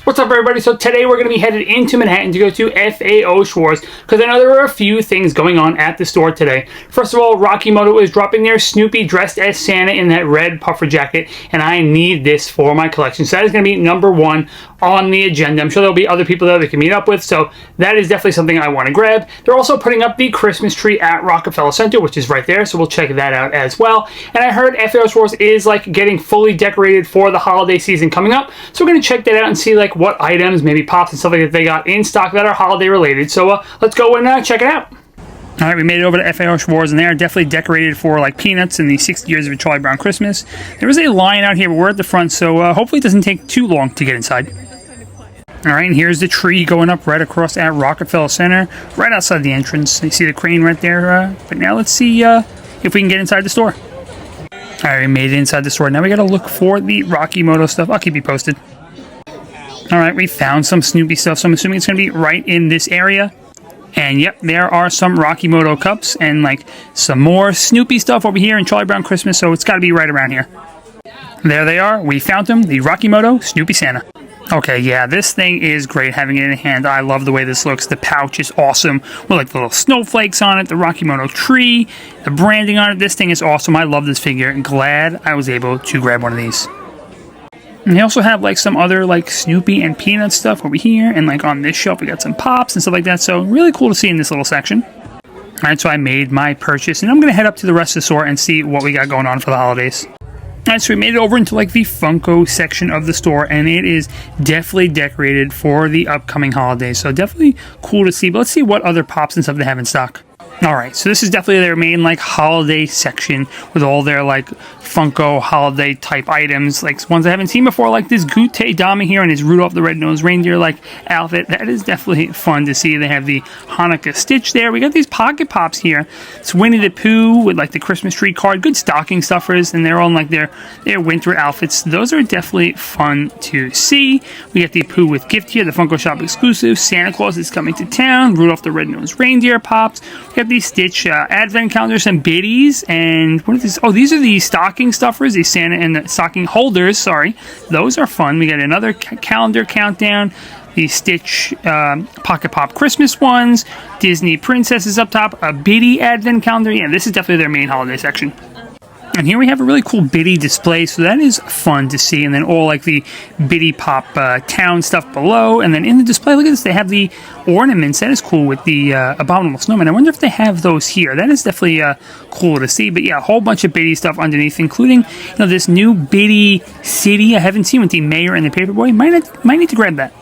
What's up, everybody? So today we're going to be headed into Manhattan to go to FAO Schwarz because I know there are a few things going on at the store today. First of all, Rokimoto is dropping their Snoopy dressed as Santa in that red puffer jacket, and I need this for my collection. So that is going to be number one on the agenda. I'm sure there'll be other people there that can meet up with, so that is definitely something I want to grab. They're also putting up the Christmas tree at Rockefeller Center, which is right there, so we'll check that out as well. And I heard FAO Schwarz is like getting fully decorated for the holiday season coming up, so we're going to check that out and see like what items, maybe pops and stuff like that they got in stock that are holiday related. So let's go and check it out. All right, we made it over to FAO Schwarz, and they are definitely decorated for like Peanuts and the 60 Years of a Charlie Brown Christmas. There is a line out here, but we're at the front, so hopefully it doesn't take too long to get inside. All right, and here's the tree going up right across at Rockefeller Center, right outside the entrance. You see the crane right there, but now let's see if we can get inside the store. All right, we made it inside the store. Now we got to look for the Rokimoto stuff. I'll keep you posted. All right, we found some Snoopy stuff, so I'm assuming it's going to be right in this area. And yep, there are some Rokimoto cups and like some more Snoopy stuff over here in Charlie Brown Christmas, so it's got to be right around here. There they are. We found them, the Rokimoto Snoopy Santa. Okay, yeah, this thing is great having it in hand. I love the way this looks. The pouch is awesome with like the little snowflakes on it, the Rokimoto tree, the branding on it. This thing is awesome. I love this figure. Glad I was able to grab one of these. And they also have like some other like Snoopy and Peanut stuff over here, and like on this shelf we got some pops and stuff like that, so really cool to see in this little section. Alright, so I made my purchase, and I'm going to head up to the rest of the store and see what we got going on for the holidays. Alright, so we made it over into like the Funko section of the store, and it is definitely decorated for the upcoming holidays, so definitely cool to see. But let's see what other pops and stuff they have in stock. Alright, so this is definitely their main like holiday section with all their like Funko holiday type items, like ones I haven't seen before, like this Gute Dama here and his Rudolph the Red-Nosed Reindeer like outfit. That is definitely fun to see. They have the Hanukkah Stitch there. We got these Pocket Pops here. It's Winnie the Pooh with like the Christmas tree card, good stocking stuffers, and they're on like their winter outfits. Those are definitely fun to see. We got the Pooh with gift here, the Funko Shop exclusive. Santa Claus is coming to town. Rudolph the Red-Nosed Reindeer pops. We got these Stitch advent calendars, some biddies, and what are these? Oh, these are the stocking stuffers, the Santa and the stocking holders, sorry. Those are fun. We got another calendar countdown, the Stitch Pocket Pop Christmas ones, Disney Princesses up top, a biddy advent calendar. Yeah, this is definitely their main holiday section. And here we have a really cool biddy display, so that is fun to see. And then all like the biddy pop town stuff below. And then in the display, look at this, they have the ornaments. That is cool with the Abominable Snowman. I wonder if they have those here. That is definitely cool to see. But yeah, a whole bunch of biddy stuff underneath, including this new biddy city I haven't seen with the mayor and the paperboy. Might need to grab that.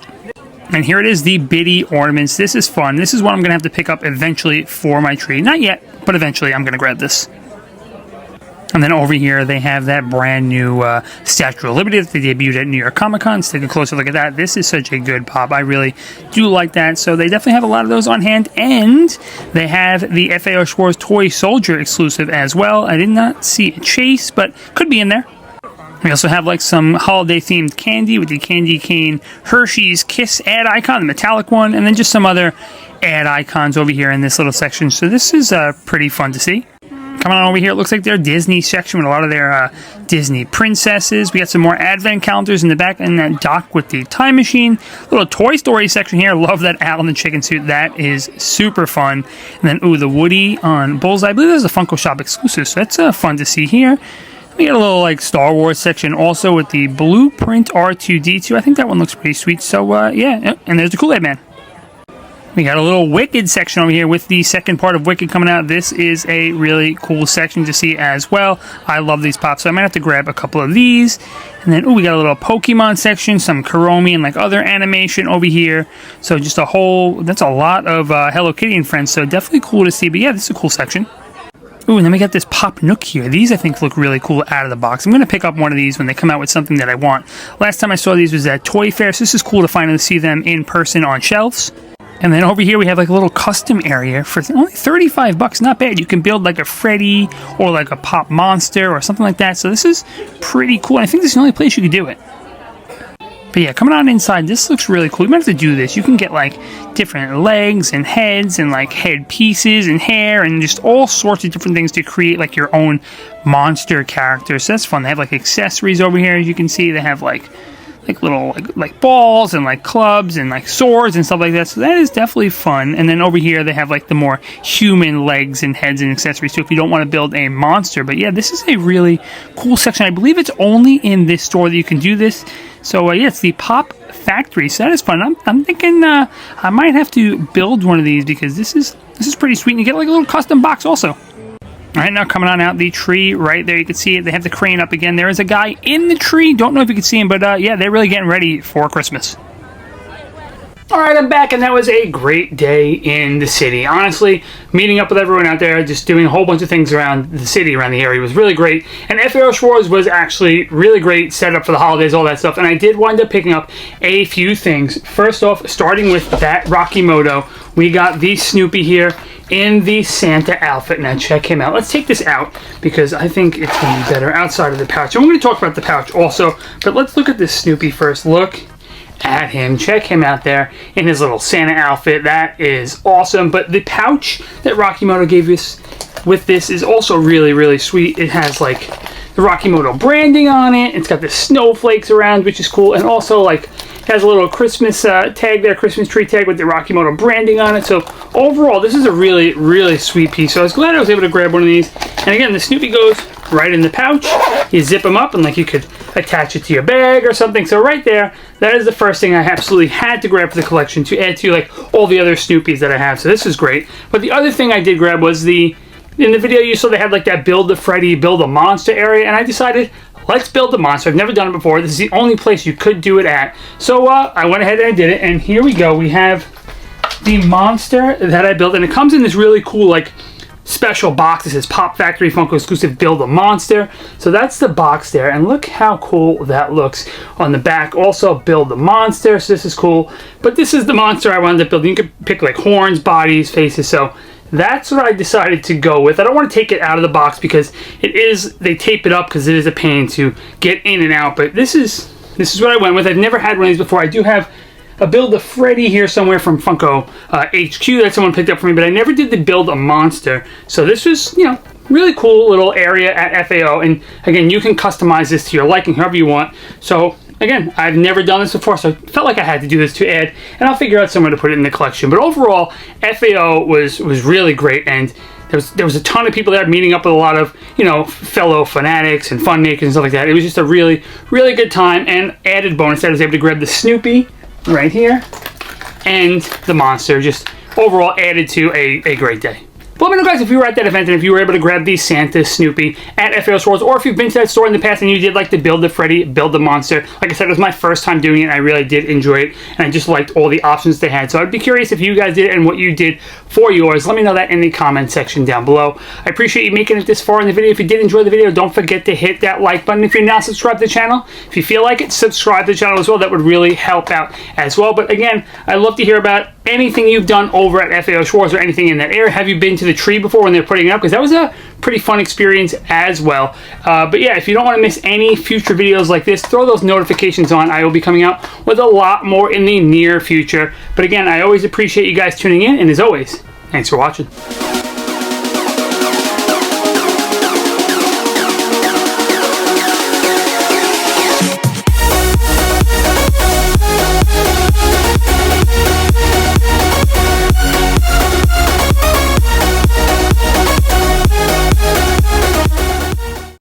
And here it is, the biddy ornaments. This is fun. This is what I'm going to have to pick up eventually for my tree. Not yet, but eventually I'm going to grab this. And then over here, they have that brand new Statue of Liberty that they debuted at New York Comic Con. Let's take a closer look at that. This is such a good pop. I really do like that. So they definitely have a lot of those on hand. And they have the FAO Schwarz Toy Soldier exclusive as well. I did not see a Chase, but could be in there. We also have like some holiday-themed candy with the Candy Cane Hershey's Kiss ad icon, the metallic one, and then just some other ad icons over here in this little section. So this is pretty fun to see. Coming on over here, it looks like their Disney section with a lot of their Disney princesses. We got some more advent calendars in the back, and that dock with the time machine. Little Toy Story section here. Love that Al in the chicken suit. That is super fun. And then, ooh, the Woody on Bullseye. I believe that's a Funko Shop exclusive, so that's fun to see here. We got a little like Star Wars section also with the Blueprint R2-D2. I think that one looks pretty sweet. So yeah, and there's the Kool-Aid Man. We got a little Wicked section over here with the second part of Wicked coming out. This is a really cool section to see as well. I love these pops, so I might have to grab a couple of these. And then, ooh, we got a little Pokemon section, some Kuromi and like other animation over here. So just a whole, that's a lot of Hello Kitty and Friends, so definitely cool to see. But yeah, this is a cool section. Ooh, and then we got this Pop Nook here. These, I think, look really cool out of the box. I'm going to pick up one of these when they come out with something that I want. Last time I saw these was at Toy Fair, so this is cool to finally see them in person on shelves. And then over here we have like a little custom area for only $35. Not bad. You can build like a Freddy or like a Pop Monster or something like that. So this is pretty cool. And I think this is the only place you could do it. But yeah, coming on inside, this looks really cool. You might have to do this. You can get like different legs and heads and like head pieces and hair and just all sorts of different things to create like your own monster character. So that's fun. They have like accessories over here, as you can see. They have like little like balls and like clubs and like swords and stuff like that. So that is definitely fun. And then over here they have like the more human legs and heads and accessories too if you don't want to build a monster. But yeah, this is a really cool section. I believe it's only in this store that you can do this. So yeah, it's the Pop Factory. So that is fun. I'm thinking I might have to build one of these because this is pretty sweet. And you get like a little custom box also. All right, now coming on out the tree right there, you can see it. They have the crane up again. There is a guy in the tree. Don't know if you can see him, but yeah, they're really getting ready for Christmas. All right, I'm back, and that was a great day in the city. Honestly, meeting up with everyone out there, just doing a whole bunch of things around the city, around the area was really great. And FAO Schwarz was actually really great, set up for the holidays, all that stuff. And I did wind up picking up a few things. First off, starting with that Rokimoto, we got the Snoopy here in the Santa outfit. Now check him out. Let's take this out because I think it's going to be better outside of the pouch. And we're going to talk about the pouch also, but let's look at this Snoopy first. Look at him. Check him out there in his little Santa outfit. That is awesome. But the pouch that Rokimoto gave us with this is also really, really sweet. It has like the Rokimoto branding on it. It's got the snowflakes around, which is cool. And also like has a little Christmas tag there, Christmas tree tag with the Rokimoto branding on it. So overall, this is a really, really sweet piece. So I was glad I was able to grab one of these. And again, the Snoopy goes right in the pouch. You zip them up and like you could attach it to your bag or something. So right there, that is the first thing I absolutely had to grab for the collection to add to like all the other Snoopies that I have. So this is great. But the other thing I did grab was in the video you saw they had like that Build a Freddy, Build a Monster area, and I decided let's build a monster. I've never done it before. This is the only place you could do it at. So I went ahead and I did it, and here we go. We have the monster that I built, and it comes in this really cool like special box. It says Pop Factory Funko exclusive Build a Monster. So that's the box there, and look how cool that looks on the back. Also Build a Monster, so this is cool. But this is the monster I wanted to build. You could pick like horns, bodies, faces. So that's what I decided to go with. I don't want to take it out of the box because they tape it up because it is a pain to get in and out. But this is what I went with. I've never had one of these before. I do have a Build a Freddy here somewhere from Funko HQ that someone picked up for me, but I never did the Build a Monster. So this was, you know, really cool little area at FAO. And again, you can customize this to your liking, however you want. So again, I've never done this before, so I felt like I had to do this to add, and I'll figure out somewhere to put it in the collection. But overall, FAO was really great, and there was a ton of people there meeting up with a lot of, you know, fellow fanatics and fun makers and stuff like that. It was just a really, really good time, and added bonus, I was able to grab the Snoopy right here, and the monster. Just overall added to a great day. But let me know, guys, if you were at that event and if you were able to grab the Santa Snoopy at FAO Schwarz, or if you've been to that store in the past and you did like the Build a Freddy, Build a Monster. Like I said, it was my first time doing it, and I really did enjoy it, and I just liked all the options they had. So I'd be curious if you guys did it and what you did for yours. Let me know that in the comment section down below. I appreciate you making it this far in the video. If you did enjoy the video, don't forget to hit that like button. If you're not subscribed to the channel, if you feel like it, subscribe to the channel as well. That would really help out as well. But again, I'd love to hear about anything you've done over at FAO Schwarz or anything in that area. Have you been to the tree before when they're putting it up? Because that was a pretty fun experience as well. But yeah, if you don't want to miss any future videos like this, throw those notifications on. I will be coming out with a lot more in the near future. But again, I always appreciate you guys tuning in, and as always, thanks for watching.